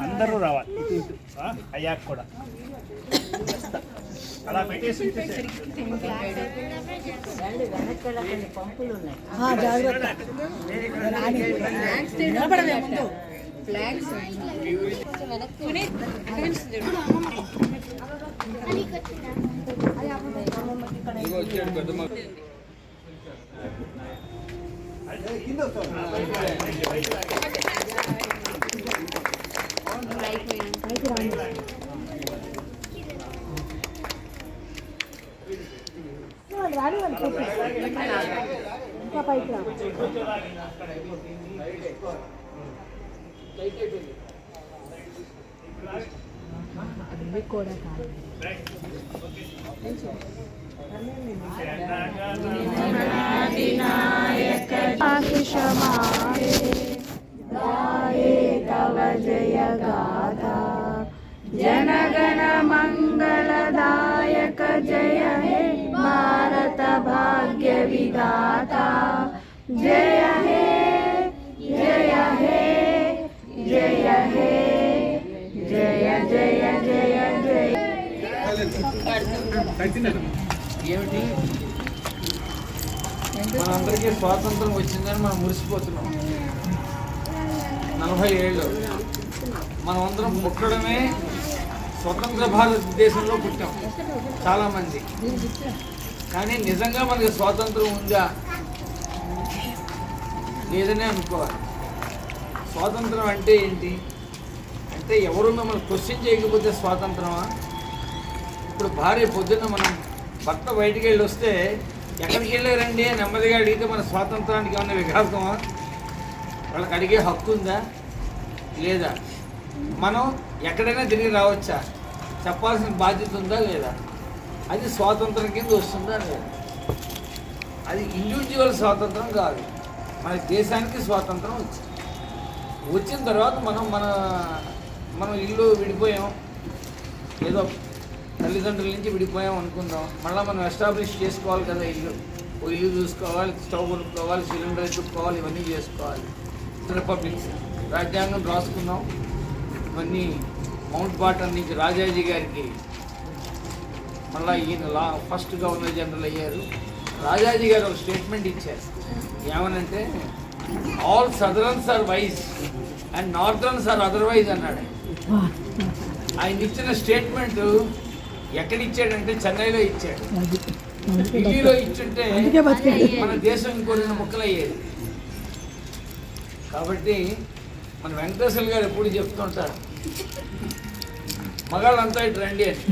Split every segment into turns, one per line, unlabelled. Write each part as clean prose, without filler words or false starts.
అందరూ రావాలి ఇటు ఇటు అయ్యాక కూడా అలా పెట్టేసి
పంపులు ఉన్నాయి. ఇంకా పైకి కూడా కాదు.
तव जय गाथा जनगण मंगलदायक जय हे भारत भाग्य विधाता जय हे जय हे जय हे जय जय जय जय
ఏమిటి మనందరికీ స్వాతంత్రం వచ్చిందని మనం మురిసిపోతున్నాం. 40 ఏళ్ళు మనమందరం పుట్టడమే స్వతంత్ర భారతదేశంలో పుట్టాం చాలామంది. కానీ నిజంగా మనకి స్వాతంత్రం ఉందా లేదనే అనుకోవాలి. స్వాతంత్రం అంటే ఏంటి అంటే ఎవరు మిమ్మల్ని క్వశ్చన్ చేయకపోతే స్వాతంత్రమా? ఇప్పుడు భార్య పొద్దున్న మనం భర్త బయటికి వెళ్ళి వస్తే ఎక్కడికి వెళ్ళారండి నెమ్మదిగా అడిగితే మన స్వాతంత్రానికి ఏమన్నా విఘాతమా? వాళ్ళకి అడిగే హక్కు ఉందా లేదా? మనం ఎక్కడైనా తిరిగి రావచ్చా? చెప్పాల్సిన బాధ్యత ఉందా లేదా? అది స్వాతంత్రం కింద వస్తుందా లేదా? అది ఇండివిజువల్ స్వాతంత్రం కాదు, మన దేశానికి స్వాతంత్రం వచ్చిన తర్వాత మనం ఇల్లు విడిపోయాం, ఏదో తల్లిదండ్రుల నుంచి విడిపోయాం అనుకుందాం. మళ్ళీ మనం ఎస్టాబ్లిష్ చేసుకోవాలి కదా ఇల్లు. ఓ ఇల్లు చూసుకోవాలి, స్టవ్ కొనుక్కోవాలి, సిలిండర్ ఎత్తుక్కోవాలి, ఇవన్నీ చేసుకోవాలి. రిపబ్లిక్స్ రాజ్యాంగం రాసుకున్నాం. ఇవన్నీ మౌంట్ బాటన్ నుంచి రాజాజీ గారికి మళ్ళీ ఈయన ఫస్ట్ గవర్నర్ జనరల్ అయ్యారు. రాజాజీ గారు ఒక స్టేట్మెంట్ ఇచ్చారు. ఏమనంటే all southerners are wise and northerners are otherwise అన్నాడు. ఆయన ఇచ్చిన స్టేట్మెంట్ ఎక్కడిచ్చాడంటే చెన్నైలో ఇచ్చాడు. ఢిల్లీలో ఇచ్చుంటే మన దేశం ఇంకొన్ని ముక్కలయ్యేది. కాబట్టి మన వెంకటేశ్వర గారు ఎప్పుడు చెప్తుంటారు మగాళ్ళంతా ఇటు రండి అని.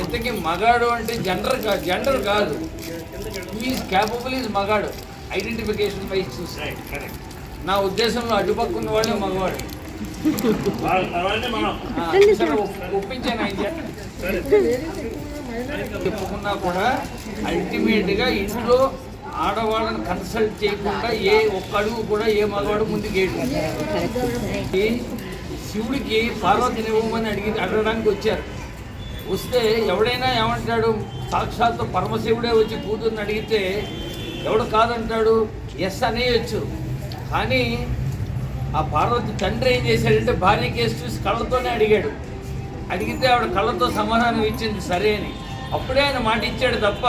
ఇంతకీ మగాడు అంటే జెండర్ కాదు, ఈజ్ క్యాపబుల్ ఈజ్ మగాడు. ఐడెంటిఫికేషన్ వైజ్ చూస్తాయి. నా ఉద్దేశంలో అడ్డుపక్క ఉన్న వాళ్ళే మగవాడు. ఒప్పించాను ఆయన చెప్పుకున్నా కూడా అల్టిమేట్గా ఇంట్లో ఆడవాళ్ళని కన్సల్ట్ చేయకుండా ఏ ఒక్క అడుగు కూడా ఏ మగవాడు ముందుకేడు. శివుడికి పార్వతిని ఇవ్వమని అడగడానికి వచ్చారు. వస్తే ఎవడైనా ఏమంటాడు? సాక్షాత్తు పరమశివుడే వచ్చి కూతుర్ని అడిగితే ఎవడు కాదంటాడు? ఎస్ అనేయచ్చు. కానీ ఆ పార్వతి తండ్రి ఏం చేశాడంటే భార్య కేసు చూసి కళ్ళతోనే అడిగాడు. అడిగితే ఆవిడ కళ్ళతో సమాధానం ఇచ్చింది సరే అని. అప్పుడే ఆయన మాట ఇచ్చాడు తప్ప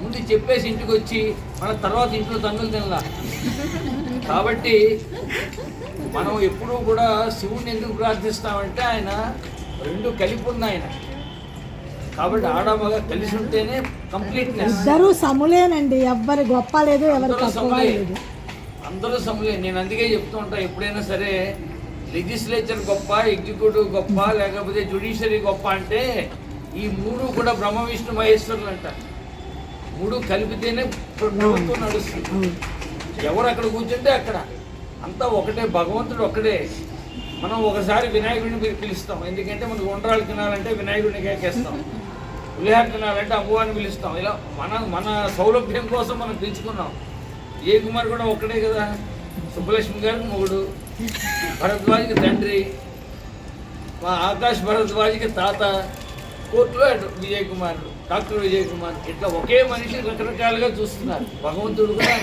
ముందు చెప్పేసి ఇంటికి వచ్చి మన తర్వాత ఇంట్లో తన్నులు తినలా. కాబట్టి మనం ఎప్పుడూ కూడా శివుడిని ఎందుకు ప్రార్థిస్తామంటే ఆయన రెండు కలిపి ఉంది ఆయన. కాబట్టి ఆడమగ కలిసి ఉంటేనే కంప్లీట్నెస్.
ఇద్దరు సములేనండి, ఎవ్వరు గొప్ప లేదు, ఎవరు తక్కువ లేదు,
అందరూ సములే. నేను అందుకే చెప్తూ ఉంటా, ఎప్పుడైనా సరే లెజిస్లేచర్ గొప్ప, ఎగ్జిక్యూటివ్ గొప్ప, లేకపోతే జ్యుడిషియరీ గొప్ప అంటే ఈ మూడు కూడా బ్రహ్మ విష్ణు మహేశ్వరులు అంటారు. మూడు కలిపితేనే ప్రభుత్వం నడుస్తుంది. ఎవరు అక్కడ కూర్చుంటే అక్కడ అంతా ఒకటే, భగవంతుడు ఒక్కడే. మనం ఒకసారి వినాయకుడిని పిలుస్తాం, ఎందుకంటే మనకు ఉండ్రాలు తినాలంటే వినాయకుడిని కేకేస్తాం, పులిహార తినాలంటే అమ్మవారిని పిలుస్తాం. ఇలా మన సౌలభ్యం కోసం మనం పిలుచుకున్నాం. ఏ కుమార్ కూడా ఒక్కడే కదా. సుబ్బలక్ష్మి గారికి మొగుడు, భరద్వాజ్కి తండ్రి, మా ఆకాష్ భరద్వాజ్కి తాత, కోర్టులో విజయ్ కుమార్, డాక్టర్ విజయ్ కుమార్. ఇట్లా ఒకే మనిషి రకరకాలుగా చూస్తున్నారు. భగవంతుడు కూడా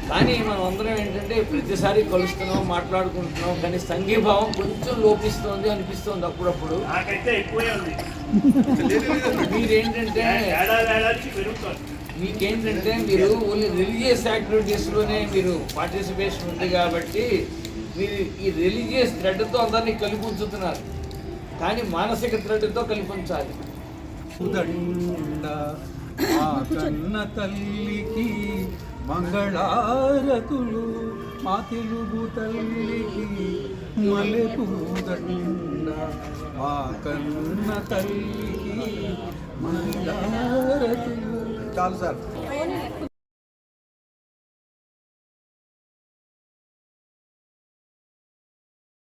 కానీ మనం అందరం ఏంటంటే ప్రతిసారి కలుస్తున్నాం, మాట్లాడుకుంటున్నాం, కానీ సంఘీభావం కొంచెం లోపిస్తోంది అనిపిస్తోంది అప్పుడప్పుడు.
నాకైతే ఎక్కువే ఉంది.
మీరేంటంటే
ఏడాదికి పెరుగుతుంది.
మీకేంటంటే మీరు ఓన్లీ రిలీజియస్ యాక్టివిటీస్లోనే మీరు పార్టిసిపేషన్ ఉంది కాబట్టి మీరు ఈ రిలీజియస్ థ్రెడ్తో అందరినీ కలిపి ఉంచుతున్నారు, కానీ మానసిక థ్రెడ్తో కలిపి ఉంచాలి.
ఉదండ మా కన్న తల్లికి మంగళారతులు, మా తెలుగు తల్లికి మల్లెపూదండ, మా కన్న తల్లికి మంగళారతులు. చాలు సార్.